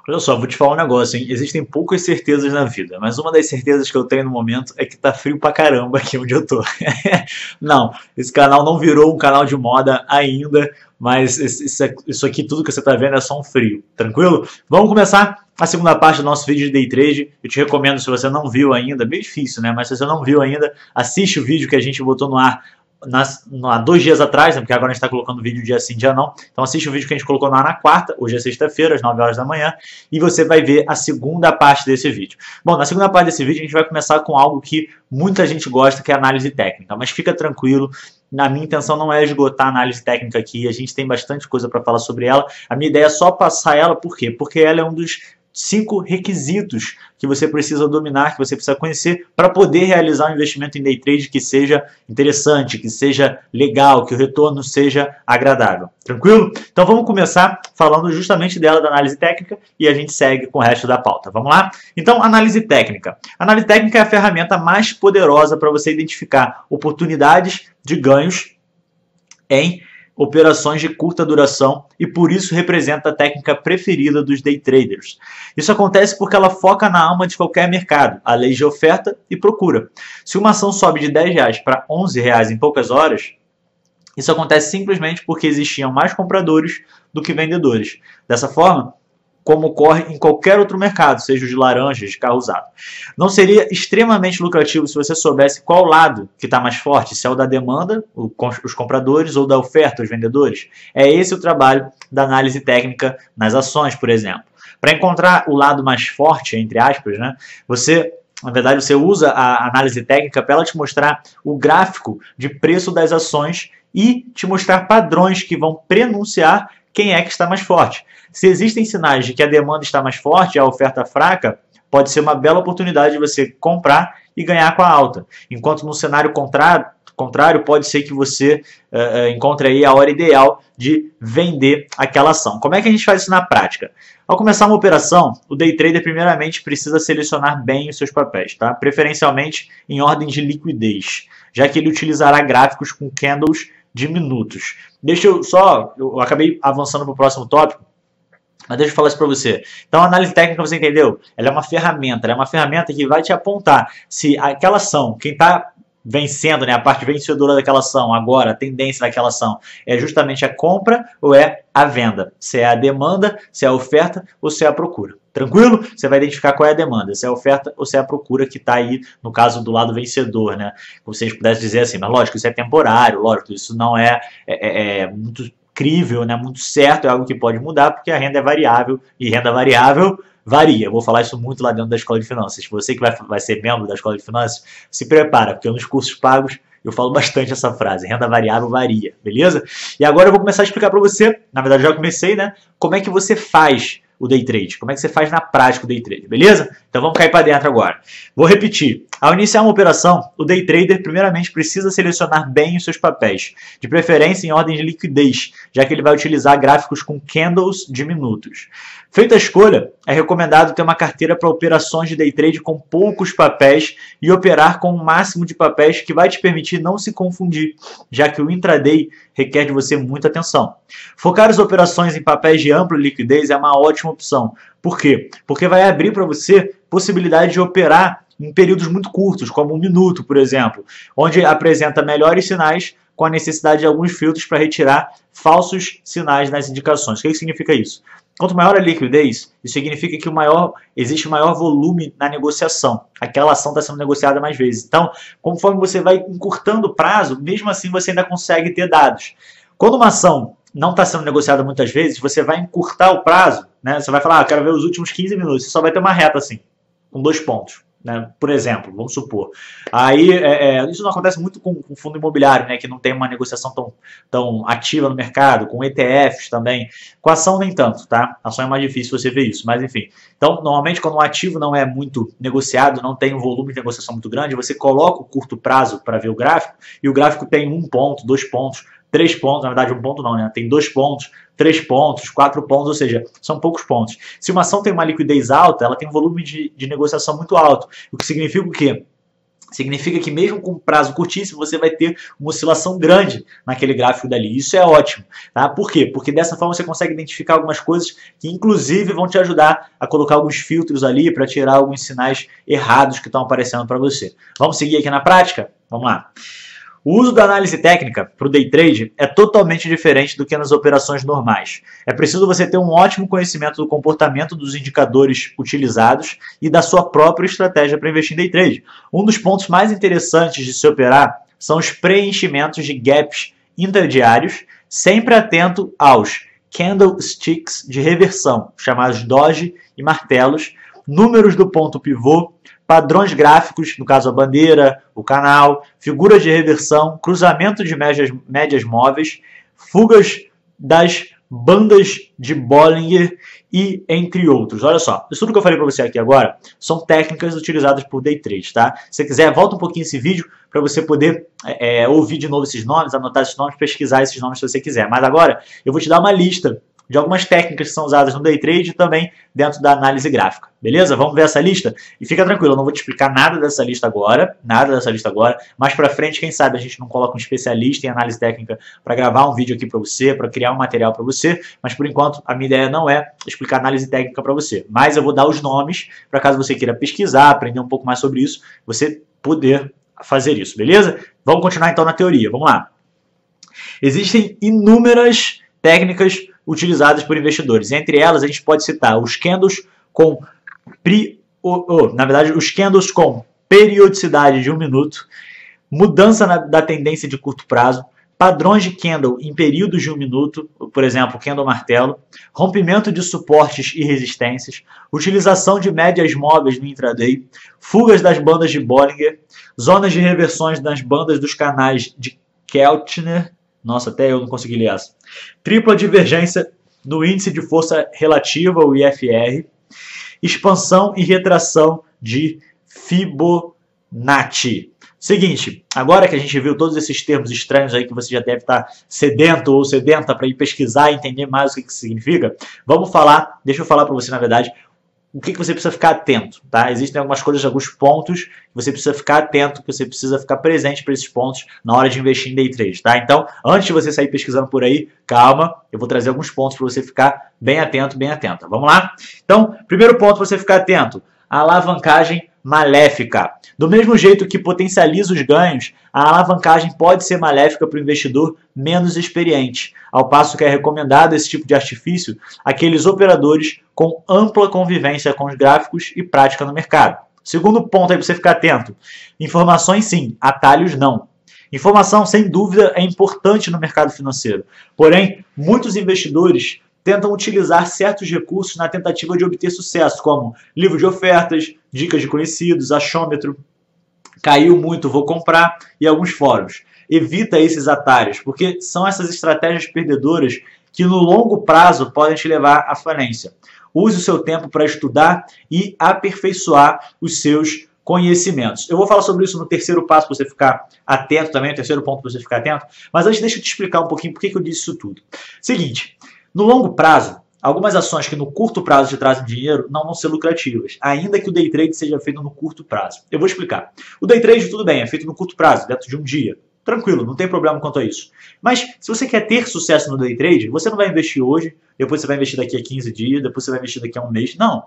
Olha só, vou te falar um negócio, hein? Existem poucas certezas na vida, mas uma das certezas que eu tenho no momento é que tá frio pra caramba aqui onde eu tô. Não, esse canal não virou um canal de moda ainda, mas isso aqui, tudo que você tá vendo é só um frio, tranquilo? Vamos começar a segunda parte do nosso vídeo de Day Trade. Eu te recomendo, se você não viu ainda, bem difícil, né? Mas se você não viu ainda, assiste o vídeo que a gente botou no ar há 2 dias atrás, né, porque agora a gente está colocando vídeo dia sim, dia não. Então assiste o vídeo que a gente colocou na quarta, hoje é sexta-feira, às 9 horas da manhã, e você vai ver a segunda parte desse vídeo. Bom, na segunda parte desse vídeo a gente vai começar com algo que muita gente gosta, que é análise técnica, mas fica tranquilo, a minha intenção não é esgotar a análise técnica aqui, a gente tem bastante coisa para falar sobre ela. A minha ideia é só passar ela, por quê? Porque ela é um dos 5 requisitos que você precisa dominar, que você precisa conhecer para poder realizar um investimento em day trade que seja interessante, que seja legal, que o retorno seja agradável. Tranquilo? Então vamos começar falando justamente dela, da análise técnica, e a gente segue com o resto da pauta. Vamos lá? Então, análise técnica. A análise técnica é a ferramenta mais poderosa para você identificar oportunidades de ganhos em operações de curta duração e por isso representa a técnica preferida dos day traders. Isso acontece porque ela foca na alma de qualquer mercado, a lei de oferta e procura. Se uma ação sobe de R$ 10 para R$ 11 em poucas horas, isso acontece simplesmente porque existiam mais compradores do que vendedores. Dessa forma, como ocorre em qualquer outro mercado, seja o de laranjas, de carro usado. Não seria extremamente lucrativo se você soubesse qual lado que está mais forte, se é o da demanda, os compradores, ou da oferta, os vendedores. É esse o trabalho da análise técnica nas ações, por exemplo. Para encontrar o lado mais forte, entre aspas, né, na verdade, você usa a análise técnica para ela te mostrar o gráfico de preço das ações e te mostrar padrões que vão prenunciar quem é que está mais forte. Se existem sinais de que a demanda está mais forte e a oferta fraca, pode ser uma bela oportunidade de você comprar e ganhar com a alta. Enquanto no cenário contrário, pode ser que você encontre aí a hora ideal de vender aquela ação. Como é que a gente faz isso na prática? Ao começar uma operação, o day trader primeiramente precisa selecionar bem os seus papéis, tá? Preferencialmente em ordem de liquidez, já que ele utilizará gráficos com candles de minutos. Eu acabei avançando para o próximo tópico, mas deixa eu falar isso para você. Então, a análise técnica, você entendeu? Ela é uma ferramenta que vai te apontar se aquela ação, quem está vencendo, né, a parte vencedora daquela ação, agora, a tendência daquela ação, é justamente a compra ou é a venda. Se é a demanda, se é a oferta ou se é a procura. Tranquilo? Você vai identificar qual é a demanda, se é a oferta ou se é a procura que está aí, no caso do lado vencedor, né? Como se a gente pudesse dizer assim, mas lógico, isso é temporário, lógico, isso não é muito crível, né, muito certo, é algo que pode mudar, porque a renda é variável, e renda variável varia. Eu vou falar isso muito lá dentro da Escola de Finanças. Você que vai ser membro da Escola de Finanças, se prepara, porque nos cursos pagos eu falo bastante essa frase, renda variável varia, beleza? E agora eu vou começar a explicar para você, na verdade já comecei, né, como é que você faz o day trade, como é que você faz na prática o day trade, beleza? Então vamos cair para dentro agora. Vou repetir. Ao iniciar uma operação, o day trader primeiramente precisa selecionar bem os seus papéis, de preferência em ordem de liquidez, já que ele vai utilizar gráficos com candles de minutos. Feita a escolha, é recomendado ter uma carteira para operações de day trade com poucos papéis e operar com o máximo de papéis que vai te permitir não se confundir, já que o intraday requer de você muita atenção. Focar as operações em papéis de ampla liquidez é uma ótima opção. Por quê? Porque vai abrir para você possibilidade de operar em períodos muito curtos, como 1 minuto, por exemplo, onde apresenta melhores sinais com a necessidade de alguns filtros para retirar falsos sinais nas indicações. O que significa isso? Quanto maior a liquidez, isso significa que existe maior volume na negociação. Aquela ação está sendo negociada mais vezes. Então, conforme você vai encurtando o prazo, mesmo assim você ainda consegue ter dados. Quando uma ação não está sendo negociada muitas vezes, você vai encurtar o prazo, né? Você vai falar, quero ver os últimos 15 minutos. Você só vai ter uma reta assim, com 2 pontos. Né? Por exemplo, vamos supor. Aí, isso não acontece muito com fundo imobiliário, né? Que não tem uma negociação tão ativa no mercado, com ETFs também. Com ação nem tanto, tá? A ação é mais difícil você ver isso, mas enfim. Então, normalmente, quando um ativo não é muito negociado, não tem um volume de negociação muito grande, você coloca o curto prazo para ver o gráfico, e o gráfico tem 1 ponto, 2 pontos, 3 pontos, na verdade 1 ponto não, né? Tem 2 pontos, 3 pontos, 4 pontos, ou seja, são poucos pontos. Se uma ação tem uma liquidez alta, ela tem um volume de negociação muito alto, o que significa o quê? Significa que mesmo com prazo curtíssimo, você vai ter uma oscilação grande naquele gráfico dali. Isso é ótimo. Tá? Por quê? Porque dessa forma você consegue identificar algumas coisas que inclusive vão te ajudar a colocar alguns filtros ali para tirar alguns sinais errados que estão aparecendo para você. Vamos seguir aqui na prática? Vamos lá. O uso da análise técnica para o day trade é totalmente diferente do que nas operações normais. É preciso você ter um ótimo conhecimento do comportamento dos indicadores utilizados e da sua própria estratégia para investir em day trade. Um dos pontos mais interessantes de se operar são os preenchimentos de gaps interdiários, sempre atento aos candlesticks de reversão, chamados doji e martelos, números do ponto pivô, padrões gráficos, no caso a bandeira, o canal, figuras de reversão, cruzamento de médias móveis, fugas das bandas de Bollinger e entre outros. Olha só, isso tudo que eu falei para você aqui agora são técnicas utilizadas por day trade, tá? Se você quiser, volta um pouquinho esse vídeo para você poder ouvir de novo esses nomes, anotar esses nomes, pesquisar esses nomes se você quiser. Mas agora eu vou te dar uma lista de algumas técnicas que são usadas no day trade e também dentro da análise gráfica, beleza? Vamos ver essa lista? E fica tranquilo, eu não vou te explicar nada dessa lista agora, mais pra frente, quem sabe a gente não coloca um especialista em análise técnica para gravar um vídeo aqui para você, para criar um material para você, mas por enquanto a minha ideia não é explicar análise técnica para você, mas eu vou dar os nomes para caso você queira pesquisar, aprender um pouco mais sobre isso, você poder fazer isso, beleza? Vamos continuar então na teoria, vamos lá. Existem inúmeras técnicas utilizadas por investidores. Entre elas, a gente pode citar os candles com os candles com periodicidade de 1 minuto, mudança da tendência de curto prazo, padrões de candle em períodos de 1 minuto, por exemplo, candle martelo, rompimento de suportes e resistências, utilização de médias móveis no intraday, fugas das bandas de Bollinger, zonas de reversões nas bandas dos canais de Keltner. Nossa, até eu não consegui ler essa. Tripla divergência no índice de força relativa, o IFR. Expansão e retração de Fibonacci. Seguinte, agora que a gente viu todos esses termos estranhos aí que você já deve estar sedento ou sedenta para ir pesquisar e entender mais o que significa, vamos falar, deixa eu falar para você na verdade, o que você precisa ficar atento, tá? Existem algumas coisas, alguns pontos que você precisa ficar atento, que você precisa ficar presente para esses pontos na hora de investir em day trade, tá? Então, antes de você sair pesquisando por aí, calma, eu vou trazer alguns pontos para você ficar bem atento, bem atenta. Vamos lá? Então, primeiro ponto para você ficar atento, a alavancagem maléfica. Do mesmo jeito que potencializa os ganhos, a alavancagem pode ser maléfica para o investidor menos experiente, ao passo que é recomendado esse tipo de artifício àqueles operadores com ampla convivência com os gráficos e prática no mercado. Segundo ponto aí para você ficar atento, informações sim, atalhos não. Informação, sem dúvida, é importante no mercado financeiro, porém, muitos investidores tentam utilizar certos recursos na tentativa de obter sucesso, como livro de ofertas, dicas de conhecidos, achômetro, caiu muito, vou comprar, e alguns fóruns. Evita esses atalhos, porque são essas estratégias perdedoras que no longo prazo podem te levar à falência. Use o seu tempo para estudar e aperfeiçoar os seus conhecimentos. Eu vou falar sobre isso no terceiro passo para você ficar atento também, o terceiro ponto para você ficar atento, mas antes deixa eu te explicar um pouquinho por que eu disse isso tudo. Seguinte, no longo prazo, algumas ações que no curto prazo te trazem dinheiro não vão ser lucrativas, ainda que o day trade seja feito no curto prazo. Eu vou explicar. O day trade, tudo bem, é feito no curto prazo, dentro de um dia. Tranquilo, não tem problema quanto a isso. Mas se você quer ter sucesso no day trade, você não vai investir hoje, depois você vai investir daqui a 15 dias, depois você vai investir daqui a um mês. Não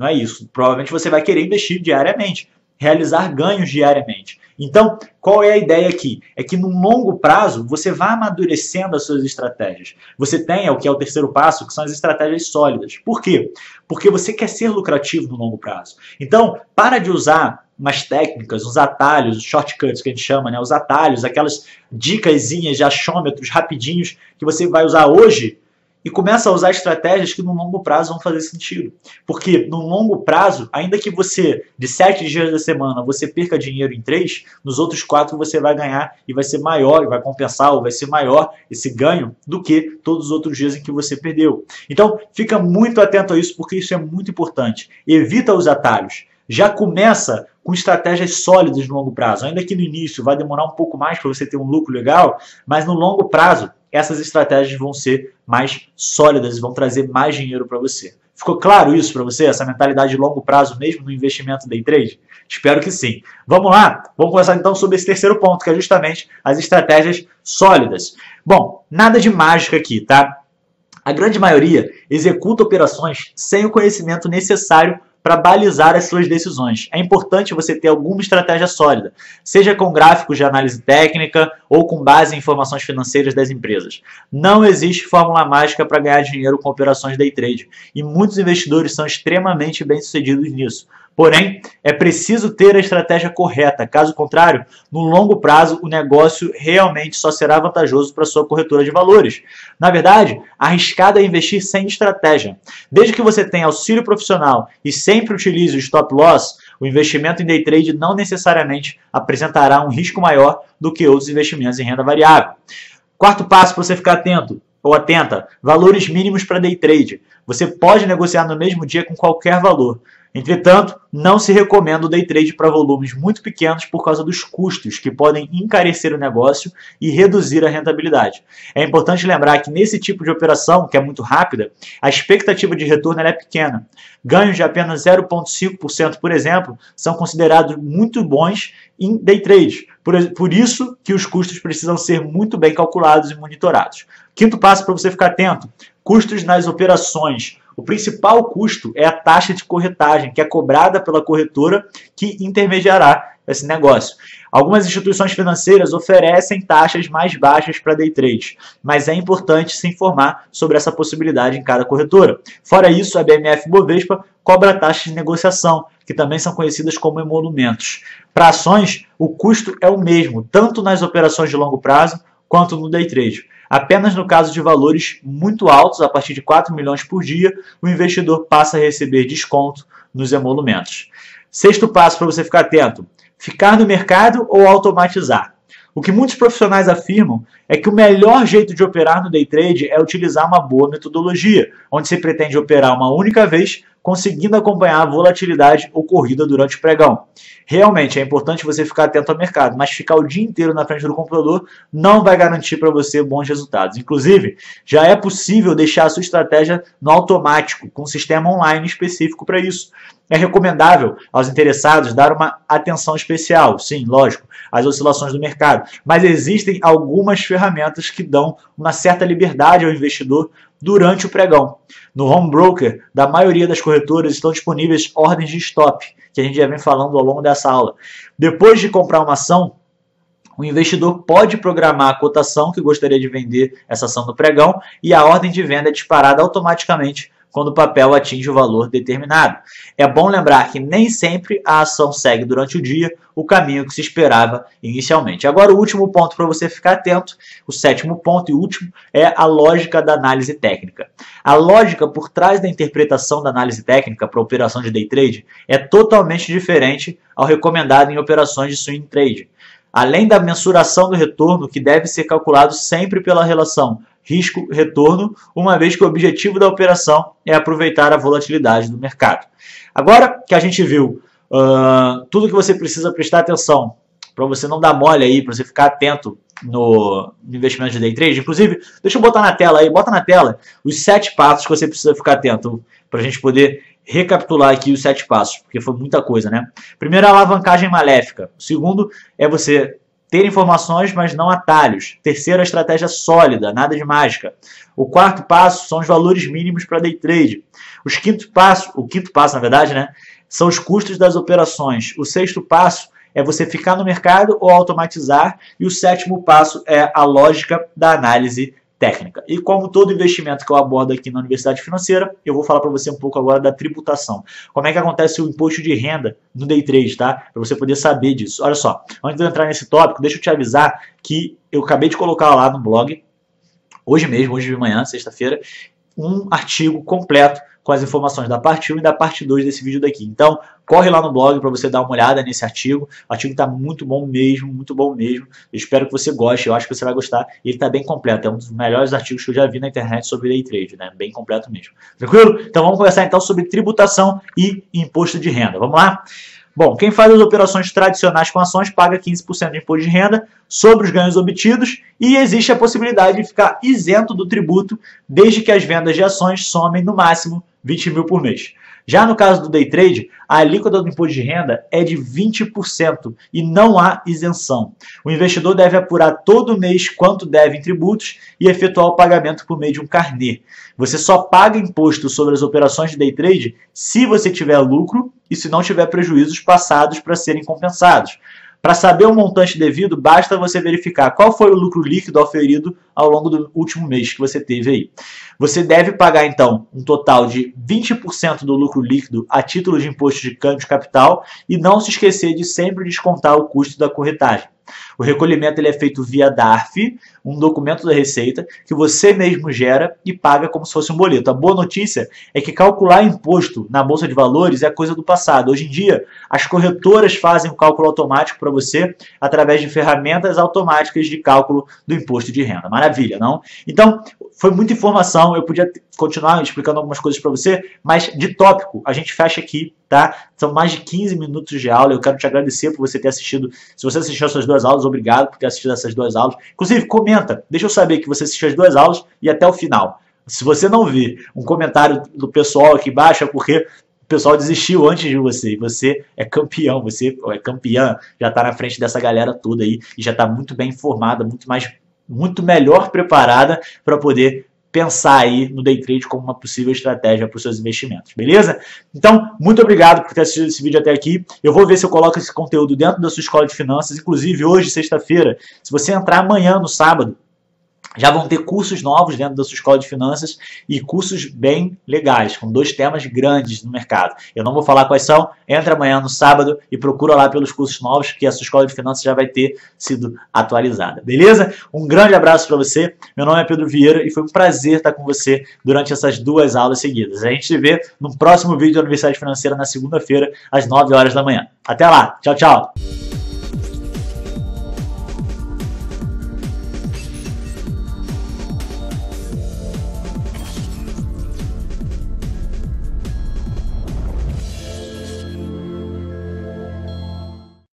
é isso. Provavelmente você vai querer investir diariamente, realizar ganhos diariamente. Então, qual é a ideia aqui? É que no longo prazo, você vai amadurecendo as suas estratégias. Você tem o que é o terceiro passo, que são as estratégias sólidas. Por quê? Porque você quer ser lucrativo no longo prazo. Então, para de usar umas técnicas, uns atalhos, os shortcuts que a gente chama, né? Os atalhos, aquelas dicasinhas de achômetros rapidinhos que você vai usar hoje e começa a usar estratégias que no longo prazo vão fazer sentido. Porque no longo prazo, ainda que você, de 7 dias da semana, você perca dinheiro em 3, nos outros 4 você vai ganhar e vai ser maior, e vai compensar, ou vai ser maior esse ganho do que todos os outros dias em que você perdeu. Então, fica muito atento a isso, porque isso é muito importante. Evita os atalhos. Já começa com estratégias sólidas no longo prazo. Ainda que no início vai demorar um pouco mais para você ter um lucro legal, mas no longo prazo, essas estratégias vão ser mais sólidas e vão trazer mais dinheiro para você. Ficou claro isso para você, essa mentalidade de longo prazo mesmo no investimento day trade? Espero que sim. Vamos lá? Vamos conversar então sobre esse terceiro ponto, que é justamente as estratégias sólidas. Bom, nada de mágica aqui, tá? A grande maioria executa operações sem o conhecimento necessário para balizar as suas decisões. É importante você ter alguma estratégia sólida, seja com gráficos de análise técnica ou com base em informações financeiras das empresas. Não existe fórmula mágica para ganhar dinheiro com operações day trade, e muitos investidores são extremamente bem-sucedidos nisso. Porém, é preciso ter a estratégia correta, caso contrário, no longo prazo o negócio realmente só será vantajoso para a sua corretora de valores. Na verdade, arriscado é investir sem estratégia. Desde que você tenha auxílio profissional e sempre utilize o stop loss, o investimento em day trade não necessariamente apresentará um risco maior do que outros investimentos em renda variável. Quarto passo para você ficar atento ou atenta, valores mínimos para day trade. Você pode negociar no mesmo dia com qualquer valor. Entretanto, não se recomenda o day trade para volumes muito pequenos por causa dos custos que podem encarecer o negócio e reduzir a rentabilidade. É importante lembrar que nesse tipo de operação, que é muito rápida, a expectativa de retorno é pequena. Ganhos de apenas 0,5%, por exemplo, são considerados muito bons em day trade. Por isso que os custos precisam ser muito bem calculados e monitorados. Quinto passo para você ficar atento: custos nas operações. O principal custo é a taxa de corretagem, que é cobrada pela corretora que intermediará esse negócio. Algumas instituições financeiras oferecem taxas mais baixas para day trade, mas é importante se informar sobre essa possibilidade em cada corretora. Fora isso, a BMF-Bovespa cobra taxas de negociação, que também são conhecidas como emolumentos. Para ações, o custo é o mesmo, tanto nas operações de longo prazo quanto no day trade. Apenas no caso de valores muito altos, a partir de 4 milhões por dia, o investidor passa a receber desconto nos emolumentos. Sexto passo para você ficar atento: ficar no mercado ou automatizar. O que muitos profissionais afirmam é que o melhor jeito de operar no day trade é utilizar uma boa metodologia, onde se pretende operar uma única vez, conseguindo acompanhar a volatilidade ocorrida durante o pregão. Realmente é importante você ficar atento ao mercado, mas ficar o dia inteiro na frente do computador não vai garantir para você bons resultados. Inclusive, já é possível deixar a sua estratégia no automático, com um sistema online específico para isso. É recomendável aos interessados dar uma atenção especial, sim, lógico, às oscilações do mercado, mas existem algumas ferramentas que dão uma certa liberdade ao investidor durante o pregão. No home broker da maioria das corretoras estão disponíveis ordens de stop, que a gente já vem falando ao longo dessa aula. Depois de comprar uma ação, o investidor pode programar a cotação que gostaria de vender essa ação no pregão e a ordem de venda é disparada automaticamente quando o papel atinge o valor determinado. É bom lembrar que nem sempre a ação segue durante o dia o caminho que se esperava inicialmente. Agora, o último ponto para você ficar atento, o sétimo ponto e último, é a lógica da análise técnica. A lógica por trás da interpretação da análise técnica para operação de day trade é totalmente diferente ao recomendado em operações de swing trade. Além da mensuração do retorno, que deve ser calculado sempre pela relação risco-retorno, uma vez que o objetivo da operação é aproveitar a volatilidade do mercado. Agora que a gente viu tudo que você precisa prestar atenção, para você não dar mole aí, para você ficar atento no investimento de day trade, inclusive, deixa eu botar na tela aí, bota na tela os 7 passos que você precisa ficar atento, para a gente poder recapitular aqui os 7 passos, porque foi muita coisa, né? Primeiro, a alavancagem maléfica. O segundo é você ter informações, mas não atalhos. Terceiro, a estratégia sólida, nada de mágica. O quarto passo são os valores mínimos para day trade. O quinto passo, na verdade, né, são os custos das operações. O sexto passo é você ficar no mercado ou automatizar. E o sétimo passo é a lógica da análise técnica. E como todo investimento que eu abordo aqui na Universidade Financeira, eu vou falar para você um pouco agora da tributação. Como é que acontece o imposto de renda no day trade, tá? Para você poder saber disso. Olha só, antes de eu entrar nesse tópico, deixa eu te avisar que eu acabei de colocar lá no blog, hoje mesmo, hoje de manhã, sexta-feira, um artigo completo com as informações da parte 1 e da parte 2 desse vídeo daqui. Então, corre lá no blog para você dar uma olhada nesse artigo. O artigo está muito bom mesmo, muito bom mesmo. Eu espero que você goste, eu acho que você vai gostar. Ele está bem completo, é um dos melhores artigos que eu já vi na internet sobre day trade, né? Bem completo mesmo. Tranquilo? Então vamos conversar então sobre tributação e imposto de renda. Vamos lá? Bom, quem faz as operações tradicionais com ações paga 15% de imposto de renda sobre os ganhos obtidos e existe a possibilidade de ficar isento do tributo desde que as vendas de ações somem no máximo 20 mil por mês. Já no caso do day trade, a alíquota do imposto de renda é de 20% e não há isenção. O investidor deve apurar todo mês quanto deve em tributos e efetuar o pagamento por meio de um carnê. Você só paga imposto sobre as operações de day trade se você tiver lucro e se não tiver prejuízos passados para serem compensados. Para saber o montante devido, basta você verificar qual foi o lucro líquido auferido ao longo do último mês que você teve aí. Você deve pagar, então, um total de 20% do lucro líquido a título de imposto de câmbio de capital e não se esquecer de sempre descontar o custo da corretagem. O recolhimento ele é feito via DARF, um documento da Receita, que você mesmo gera e paga como se fosse um boleto. A boa notícia é que calcular imposto na Bolsa de Valores é coisa do passado. Hoje em dia, as corretoras fazem o cálculo automático para você através de ferramentas automáticas de cálculo do imposto de renda. Maravilha, não? Então, foi muita informação, eu podia continuar explicando algumas coisas para você, mas de tópico, a gente fecha aqui, tá? São mais de 15 minutos de aula, eu quero te agradecer por você ter assistido. Se você assistiu essas 2 aulas, obrigado por ter assistido essas 2 aulas. Inclusive, comenta, deixa eu saber que você assistiu as 2 aulas e até o final. Se você não vir um comentário do pessoal aqui embaixo, é porque o pessoal desistiu antes de você, e você é campeão, você é campeã, já está na frente dessa galera toda aí, e já está muito bem informada, muito melhor preparada para poder pensar aí no day trade como uma possível estratégia para os seus investimentos, beleza? Então, muito obrigado por ter assistido esse vídeo até aqui. Eu vou ver se eu coloco esse conteúdo dentro da sua escola de finanças, inclusive hoje, sexta-feira, se você entrar amanhã no sábado, já vão ter cursos novos dentro da sua escola de finanças e cursos bem legais, com 2 temas grandes no mercado. Eu não vou falar quais são, entra amanhã no sábado e procura lá pelos cursos novos que a sua escola de finanças já vai ter sido atualizada, beleza? Um grande abraço para você, meu nome é Pedro Vieira e foi um prazer estar com você durante essas 2 aulas seguidas. A gente se vê no próximo vídeo da Universidade Financeira na segunda-feira, às 9 horas da manhã. Até lá, tchau, tchau!